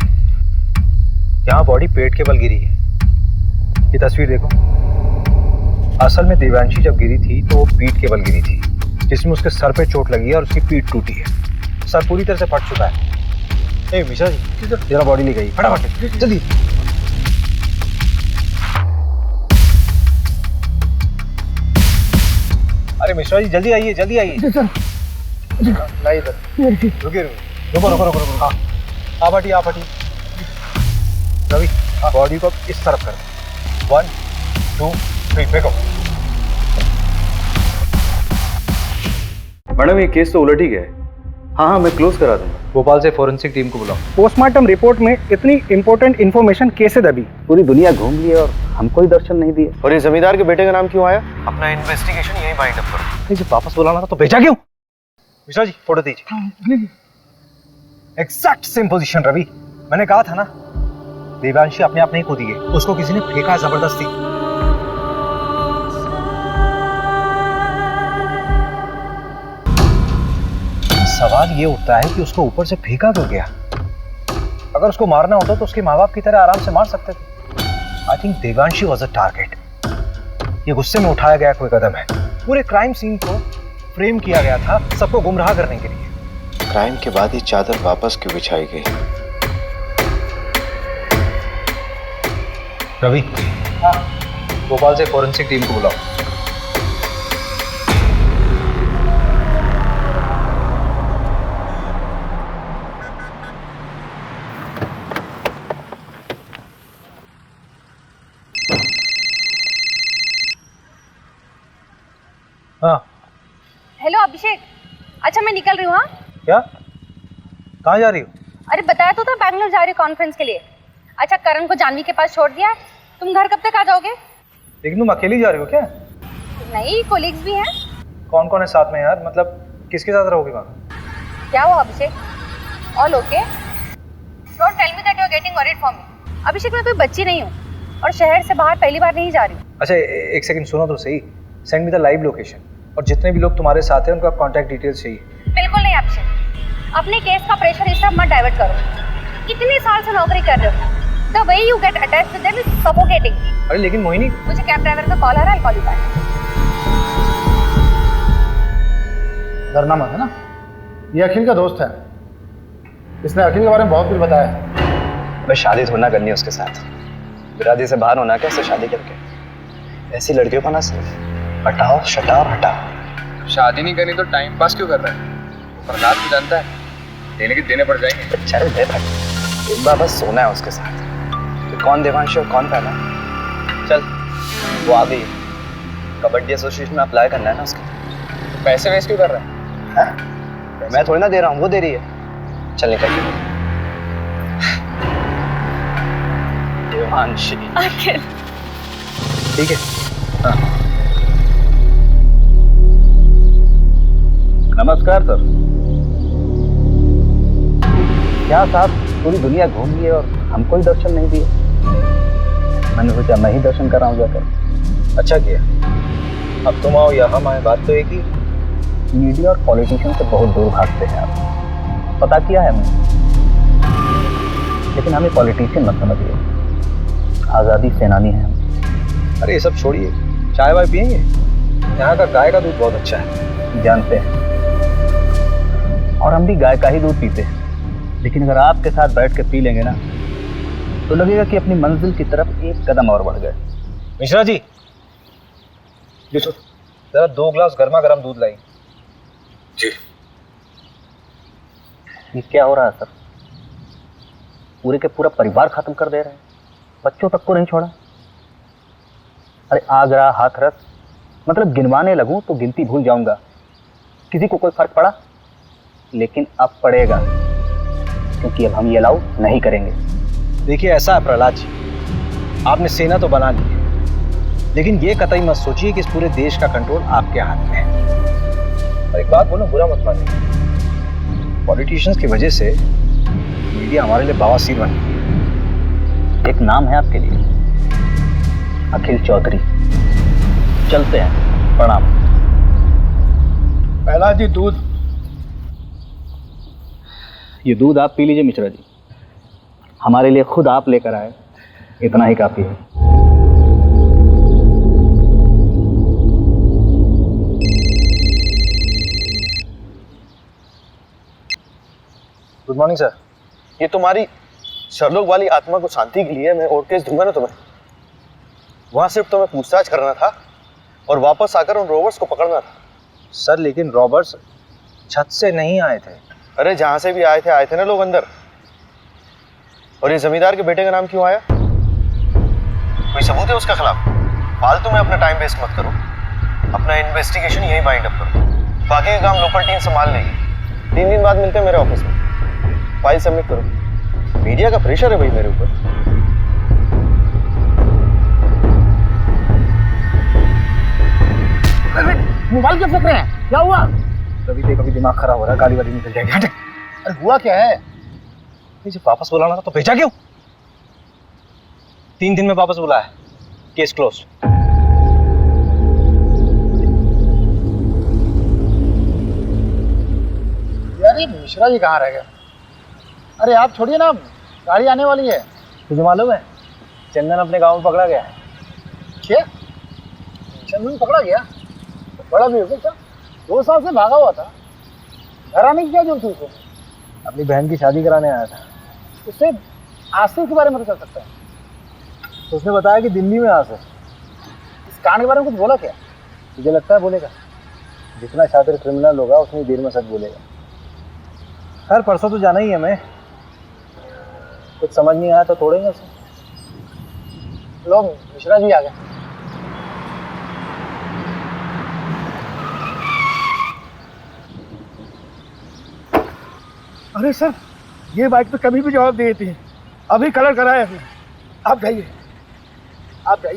यहाँ बॉडी पेट के बल गिरी है। ये तस्वीर देखो। असल में दिव्यांशी जब गिरी थी तो वो पीठ के बल गिरी थी, जिसमें उसके सर पे चोट लगी है और उसकी पीठ टूटी है। सर पूरी तरह से फट चुका है। ए मिश्रा जी जरा बॉडी ले गई फटाफट जल्दी। अरे मिश्रा जी जल्दी आइए, जल्दी आइए। नहीं इधर रुकिए, रुको। हाँ आप हटिए, आप हटिए। रवि बॉडी को इस तरफ कर। 1 2 3 फेंको। मैडम ये केस तो उलट ही गया है। हाँ मैं क्लोज करा दूंगा। भोपाल से फोरेंसिक टीम को बुलाओ। पोस्टमार्टम रिपोर्ट में इतनी इंपॉर्टेंट इन्फॉर्मेशन कैसे दबी? पूरी दुनिया घूम ली और हमको ही दर्शन नहीं दिए। और ये जमींदार के बेटे का नाम क्यों आया? अपना इन्वेस्टिगेशन यही बाइंड अप करो। जब वापस बुलाना था तो भेजा क्यों? मिश्रा जी फोटो दीजिए। Exact same position Ravi. मैंने कहा था ना, देवांशी अपने आप नहीं कूदी है, उसको किसी ने फेंका है जबरदस्ती। सवाल ये उठता है कि उसको ऊपर से फेंका क्यों गया? अगर उसको मारना होता तो उसके माँ बाप की तरह आराम से मार सकते थे। I think Devanshi was a target. ये गुस्से में उठाया गया कोई कदम है। पूरे क्राइम सीन को फ्रेम किया गया था सबको गुमराह करने के लिए। क्राइम के बाद ही चादर वापस क्यों बिछाई गई? रवि हाँ भोपाल से फोरेंसिक टीम को बुलाओ। हाँ हेलो अभिषेक, अच्छा मैं निकल रही हूँ। हाँ क्या? कहाँ जा रही हो? अरे बताया तो था बैंगलोर जा रही हूँ कॉन्फ्रेंस के लिए। अच्छा करण को जानवी के पास छोड़ दिया, तुम घर कब तक आ जाओगे? लेकिन तुम अकेली जा रही हो क्या? नहीं कोलिग्स भी हैं। कौन कौन है साथ में यार? मतलब किसके साथ रहोगे वहाँ? क्या हुआ Abhishek? All okay? Don't tell me that you are getting worried for me. Abhishek मैं कोई बच्ची नहीं हूँ और शहर से बाहर पहली बार नहीं जा रही हूँ। अच्छा एक सेकंड सुनो तो सही। Send me the live location और जितने भी लोग तुम्हारे साथ हैं उनका कॉन्टैक्ट डिटेल्स चाहिए। बिल्कुल नहीं अभिषेक, अपने केस का प्रेशर इस तरफ मत डाइवर्ट करो। कितने साल से नौकरी कर रहे हो, the way you get attached to them is suffocating. अरे लेकिन मोहिनी, मुझे कैब ड्राइवर का कॉल आ रहा है, कॉल यू बैक। डरना मत है ना, ये अखिल का दोस्त है, इसने अखिल के बारे में बहुत कुछ बताया है। बस शादी थोड़ा ना करनी है उसके साथ, बिरादरी से बाहर होना क्या उससे शादी करके। ऐसी लड़कियों को ना सिर्फ हटाओ शटाओ हटाओ। शादी नहीं करनी तो टाइम पास क्यों कर रहा है? प्रहलाद भी जानता है, देने के देने पड़ जाएंगे। चल दे भाई, एक बार बस सोना है उसके साथ। तो कौन देवांश और कौन पहला? चल वो आ गई, कबड्डी एसोसिएशन में अप्लाई करना है ना उसके। तो पैसे वेस्ट क्यों कर रहा है? मैं थोड़ी ना दे रहा हूँ, वो दे रही है। चल निकल। देवांशी अखिल ठीक है। हाँ। नमस्कार सर। क्या साहब पूरी दुनिया घूम लिए और हमको ही दर्शन नहीं दिए? मैंने सोचा मैं ही दर्शन कर रहा हूँ जाकर। अच्छा किया। अब तुम आओ या हम आए, बात तो एक ही। मीडिया और पॉलिटिशियन से बहुत दूर भागते हैं आप, पता किया है हमने। लेकिन हमें पॉलिटिशियन मत समझिए, आज़ादी सेनानी हैं हम। अरे ये सब छोड़िए, चाय वाय पियेंगे? यहाँ का गाय का दूध बहुत अच्छा है। जानते हैं, और हम भी गाय का ही दूध पीते हैं। लेकिन अगर आपके साथ बैठ के पी लेंगे ना, तो लगेगा कि अपनी मंजिल की तरफ एक कदम और बढ़ गए। मिश्रा जी, जरा 2 ग्लास गर्मा गर्म दूध लाई। जी। ये क्या हो रहा है सर? पूरे के पूरा परिवार खत्म कर दे रहे हैं, बच्चों तक को नहीं छोड़ा। अरे आगरा, हाथरस, मतलब गिनवाने लगूं तो गिनती भूल जाऊंगा। किसी को कोई फर्क पड़ा? लेकिन अब पड़ेगा, क्योंकि अब हम ये अलाउ नहीं करेंगे। देखिए ऐसा है प्रहलाद जी, आपने सेना तो बना ली है, लेकिन ये कतई मत सोचिए कि इस पूरे देश का कंट्रोल आपके हाथ में है। और एक बात बोलो, बुरा मत मानिए, पॉलिटिशियंस की वजह से मीडिया हमारे लिए बवासीर बन गई। एक नाम है आपके लिए, अखिल चौधरी। चलते हैं, प्रणाम। पहला जी दूध। ये दूध आप पी लीजिए मिश्रा जी, हमारे लिए खुद आप लेकर आए, इतना ही काफी है। Good morning sir. ये तुम्हारी शर्लोक वाली आत्मा को शांति के लिए मैं और केस दूंगा ना तुम्हें। वहां सिर्फ तुम्हें पूछताछ करना था और वापस आकर उन रॉबर्ट्स को पकड़ना था। सर लेकिन रॉबर्ट्स छत से नहीं आए थे। अरे जहां से भी आए थे ना लोग अंदर। और ये जमींदार के बेटे का नाम क्यों आया? कोई सबूत है उसके खिलाफ? फालतू में अपना टाइम वेस्ट मत करो, अपना इन्वेस्टिगेशन यही बाइंड अप करो। बाकी का काम लोकल टीम संभाल लेगी। 3 दिन बाद मिलते हैं मेरे ऑफिस में, फाइल सबमिट करो। मीडिया का प्रेशर है भाई मेरे ऊपर। मोबाइल क्यों फेंक रहे हैं? क्या हुआ? कभी दिमाग खराब हो रहा है, गाली वाली निकल जाएगी। हट। अरे हुआ क्या है? जब वापस बुलाना था तो भेजा क्यों? 3 दिन में वापस बुलाया, केस क्लोज। यार ये मिश्रा जी कहाँ रह गए? अरे आप छोड़िए ना, गाड़ी आने वाली है। तुझे मालूम है चंदन अपने गांव में पकड़ा गया है? क्या? चंदन पकड़ा गया? बड़ा भी हो गया। 2 साल से भागा हुआ था, घर आने की क्या जरूरत थी उसको? अपनी बहन की शादी कराने आया था। उससे आसिफ के बारे में तो चल सकता है। तो उसने बताया कि दिल्ली में आसिफ। इस कांड के बारे में कुछ बोला क्या? तुझे लगता है बोलेगा? जितना शातिर क्रिमिनल होगा उतनी देर में सच बोलेगा। हर परसों तो जाना ही है हमें। कुछ समझ नहीं आया तो तोड़ेंगे उसे। लो मिश्रा जी आ गए। अरे सर, ये बाइक पे कभी भी जवाब दे देती है। अभी कलर कराया है। आप जाइए,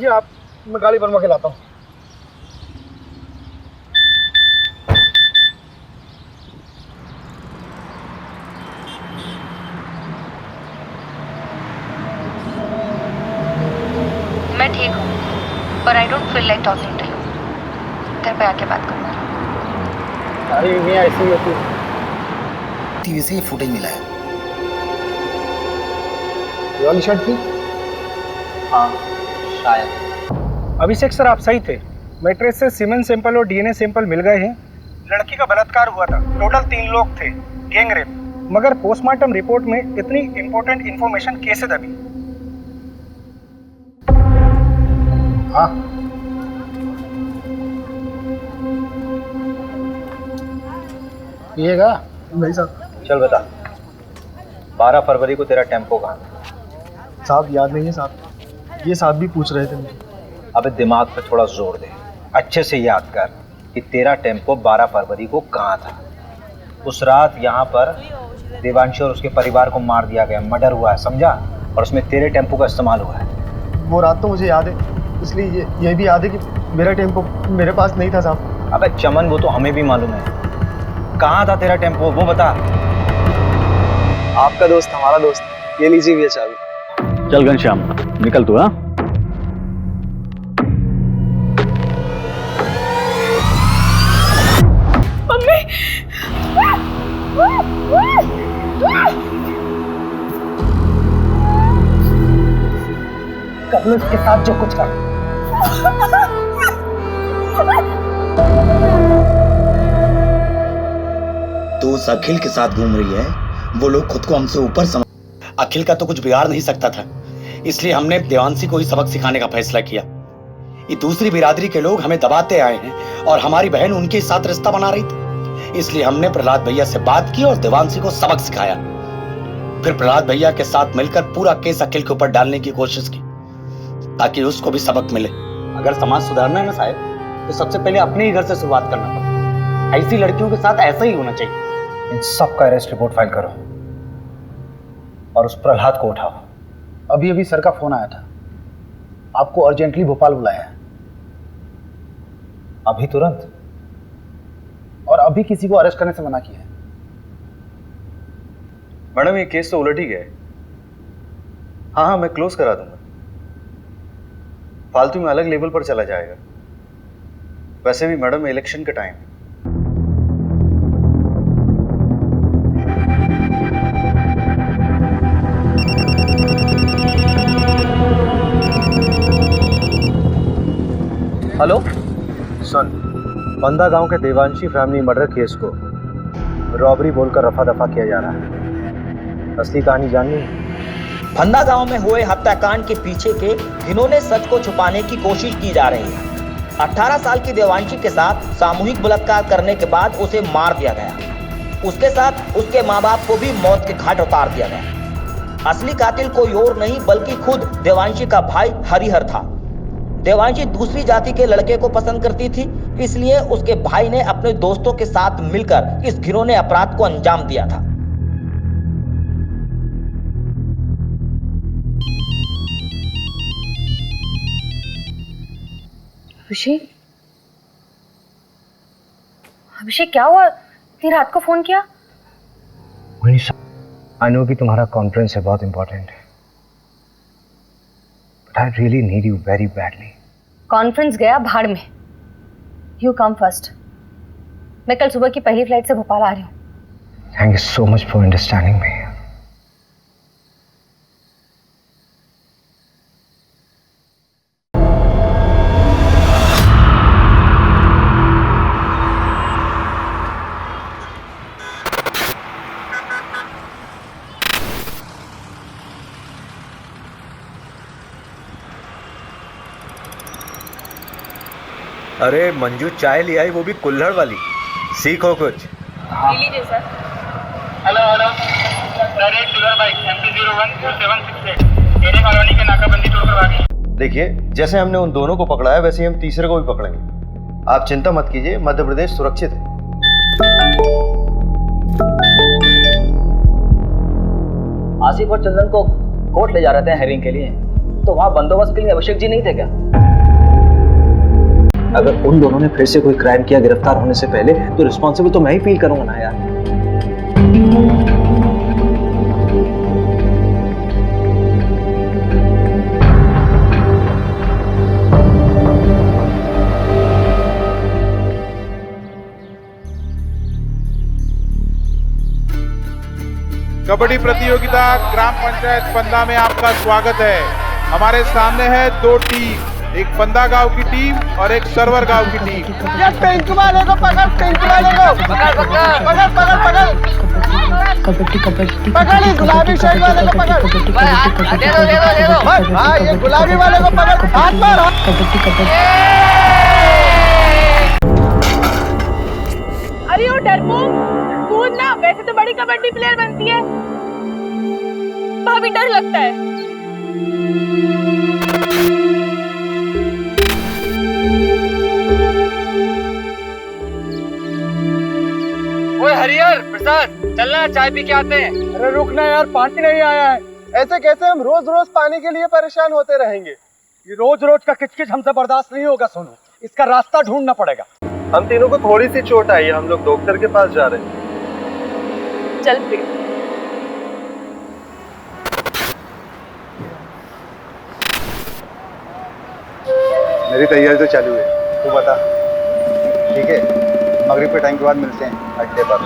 आप मैं गाड़ी बनवा के लाता हूँ। मैं ठीक हूँ, पर I don't feel like talking to you. घर पे आके बात करूँगा। अरे मैं ऐसी होती टीवी से ये फुटेज मिला है। ये वाली शर्ट थी? हाँ शायद। अभिषेक सर आप सही थे, मैट्रेस से सीमेंट सैंपल और डीएनए सैंपल मिल गए हैं। लड़की का बलात्कार हुआ था, टोटल 3 लोग थे, गैंग रेप। मगर पोस्टमार्टम रिपोर्ट में इतनी इंपॉर्टेंट इंफॉर्मेशन कैसे दबी? हाँ पिएगा? चल बता। 12 फरवरी को तेरा टेम्पो कहाँ था? साहब याद नहीं है साहब, ये साहब भी पूछ रहे थे मुझे। अबे दिमाग पे थोड़ा जोर दे, अच्छे से याद कर कि तेरा टेम्पो 12 फरवरी को कहाँ था। उस रात यहाँ पर देवांशी और उसके परिवार को मार दिया गया, मर्डर हुआ है, समझा? और उसमें तेरे टेम्पो का इस्तेमाल हुआ है। वो रात तो मुझे याद है, इसलिए ये भी याद है कि मेरा टेम्पो मेरे पास नहीं था साहब। अबे चमन, वो तो हमें भी मालूम है। कहाँ था तेरा टेम्पो, वो बता। आपका दोस्त हमारा दोस्त, ये लीजिए भैया चाबी। चल घनश्याम, निकल तू। हाँ, मम्मी कर लो इसके साथ जो कुछ कर। तो उस अखिल के साथ घूम रही है, वो लोग खुद को हमसे ऊपर समझ। अखिल का तो कुछ बिगाड़ नहीं सकता था, इसलिए हमने देवांशी को ही सबक सिखाने का फैसला किया। ये दूसरी बिरादरी के लोग हमें दबाते आए हैं और हमारी बहन उनके साथ रिश्ता बना रही थी, इसलिए हमने प्रहलाद भैया से बात की और देवांशी को सबक सिखाया। फिर प्रहलाद भैया के साथ मिलकर पूरा केस अखिल के ऊपर डालने की कोशिश की ताकि उसको भी सबक मिले। अगर समाज सुधारना है ना साहब, तो सबसे पहले अपने ही घर से शुरुआत करना पड़ता। ऐसी लड़कियों के साथ ऐसा ही होना चाहिए। इन सब का अरेस्ट रिपोर्ट फाइल करो और उस प्रहलाद को उठाओ। अभी अभी सर का फोन आया था, आपको अर्जेंटली भोपाल बुलाया है। अभी तुरंत? और अभी किसी को अरेस्ट करने से मना किया है। मैडम ये केस तो उलट ही गया है। हाँ, मैं क्लोज करा दूंगा। फालतू में अलग लेवल पर चला जाएगा। वैसे भी मैडम इलेक्शन का टाइम है। हेलो सुन, बंदा गांव के देवांशी फैमिली मर्डर केस को रॉबरी बोलकर रफा दफा किया जा रहा है। असली कहानी जाननी है? फंदा गांव में हुए हत्याकांड के पीछे के घिनौने सच को छुपाने की कोशिश की जा रही है। 18 साल की देवांशी के साथ सामूहिक बलात्कार करने के बाद उसे मार दिया गया। उसके साथ उसके माँ बाप को भी मौत के घाट उतार दिया गया। असली कातिल कोई और नहीं बल्कि खुद देवांशी का भाई हरिहर था। देवांशी दूसरी जाति के लड़के को पसंद करती थी, इसलिए उसके भाई ने अपने दोस्तों के साथ मिलकर इस घिनौने अपराध को अंजाम दिया था। अभिषेक, अभिषेक क्या हुआ? इतनी रात को फोन किया? आई नो कि तुम्हारा कॉन्फ्रेंस है, बहुत इंपॉर्टेंट है, but I really need you very badly. Conference गया भाड़ में। You come first. मैं कल सुबह की पहली फ्लाइट से भोपाल आ रही हूँ। Thank you so much for understanding me. अरे मंजू चाय ले आई, वो भी कुल्हड़ वाली। सीखो कुछ। ले लीजिए सर। हेलो हेलो सर, एक शुगर बाइक MP012768 मेरे कॉलोनी के नाकाबंदी तोड़कर भागी। देखिए, जैसे हमने उन दोनों को पकड़ा है वैसे ही हम तीसरे को भी पकड़ेंगे। आप चिंता मत कीजिए, मध्य प्रदेश सुरक्षित है। आसिफ और चंदन को कोर्ट ले जा रहे थे हेयरिंग के लिए, तो वहाँ बंदोबस्त के लिए अभिषेक जी नहीं थे क्या? अगर उन दोनों ने फिर से कोई क्राइम किया गिरफ्तार होने से पहले, तो रिस्पॉन्सिबल तो मैं ही फील करूंगा ना यार। कबड्डी प्रतियोगिता ग्राम पंचायत पंदा में आपका स्वागत है। हमारे सामने है दो टीम, एक पंदा गांव की टीम और एक सरवर गांव की टीम। ये पिंक वाले को पकड़, पिंक वाले को पकड़ पकड़ पकड़ पकड़ पकड़ कबड्डी कबड्डी पकड़, इस गुलाबी शर्ट वाले को पकड़। दे दो दे दो दे दो। हाँ, ये गुलाबी वाले को पकड़, हाथ मार। कबड्डी कबड्डी। अरे ओ डरपोक, कूद ना, वैसे तो बड़ी कबड्डी प्लेयर बनती है। भी डर लगता है। ओए हरिहर प्रसाद, चलना चाय पी के आते हैं। अरे रुकना यार, पानी नहीं आया है। ऐसे कैसे हम रोज रोज पानी के लिए परेशान होते रहेंगे? ये रोज रोज का किचकिच हमसे बर्दाश्त नहीं होगा सोनू, इसका रास्ता ढूंढना पड़ेगा। हम तीनों को थोड़ी सी चोट आई है, हम लोग डॉक्टर के पास जा रहे हैं। चल प्रिय। मेरी तैयारी तो चालू है, तू बता। ठीक है, मगरिब के टाइम के बाद मिलते हैं अड्डे पर,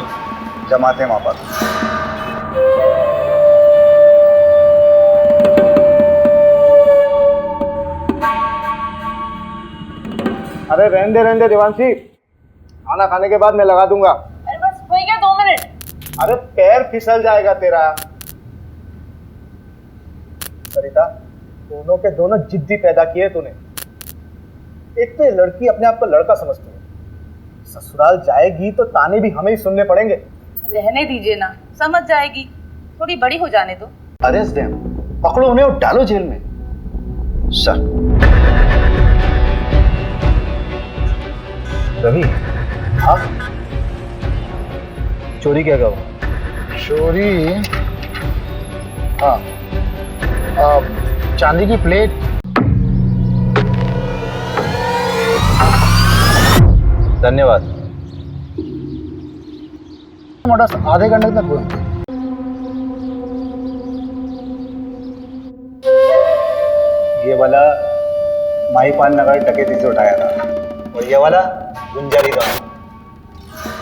जमाते हैं वहाँ पर। अरे रहने दे देवांशी, खाना खाने के बाद मैं लगा दूंगा। अरे बस हो गया 2 मिनट। अरे पैर फिसल जाएगा तेरा। सरिता, दोनों के दोनों जिद्दी पैदा किए तूने। एक तो ये लड़की अपने आप को लड़का समझती है, ससुराल जाएगी तो ताने भी हमें ही सुनने पड़ेंगे। रहने दीजिए ना, समझ जाएगी, थोड़ी बड़ी हो जाने दो। अरेस्ट देम, पकड़ो उन्हें और डालो जेल में। सर रवि, हाँ चोरी क्या कहो? चोरी, हाँ, चांदी की प्लेट। धन्यवाद। मोटर आधे घंटे तक हुए। ये वाला माहीपाल नगर डकैती से उठाया था, और ये वाला गुंजारी गांव।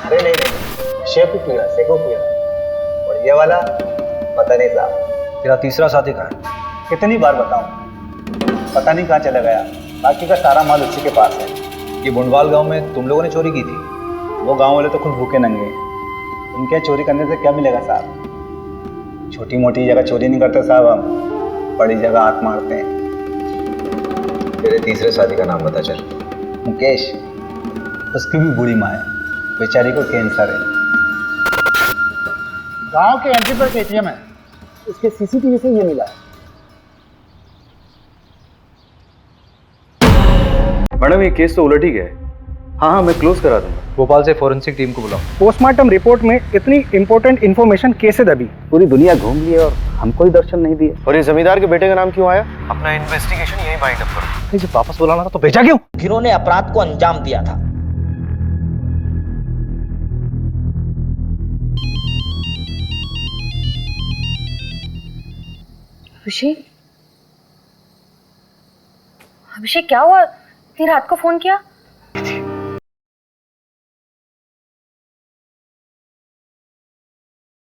अरे नहीं, शेखुपुरा। और ये वाला पता नहीं साहब। तेरा तीसरा साथी कहाँ है? कितनी बार बताऊं, पता नहीं कहाँ चला गया। बाकी का सारा माल उसी के पास है। ये बुंडवाल गांव में तुम लोगों ने चोरी की थी? वो गांव वाले तो खुद भूखे नंगे, उनके चोरी करने से क्या मिलेगा साहब? छोटी मोटी जगह चोरी नहीं करते साहब, हम बड़ी जगह आंख मारते हैं। तेरे तीसरे साथी का नाम बता चल। मुकेश, उसकी भी बूढ़ी माँ है, बेचारी को कैंसर है। गांव के एंट्री पर एटीएम है, उसके सीसीटीवी से ये मिला है। मैडम ये केस तो उलट ही गया है। हाँ, मैं क्लोज करा दूंगा। भोपाल से फोरेंसिक टीम को बुलाओ। पोस्टमार्टम रिपोर्ट में इतनी इंपॉर्टेंट इन्फॉर्मेशन कैसे दबी? पूरी दुनिया घूम ली और हमको ही दर्शन नहीं दिए। और ये जमींदार के बेटे का नाम क्यों आया? अपना इन्वेस्टिगेशन यही बाइंड अप करो। जब वापस बुलाना था तो भेजा क्यों? जिन्होंने अपराध को अंजाम दिया था। अभिषेक, अभिषेक क्या हुआ? इतनी रात को फोन किया?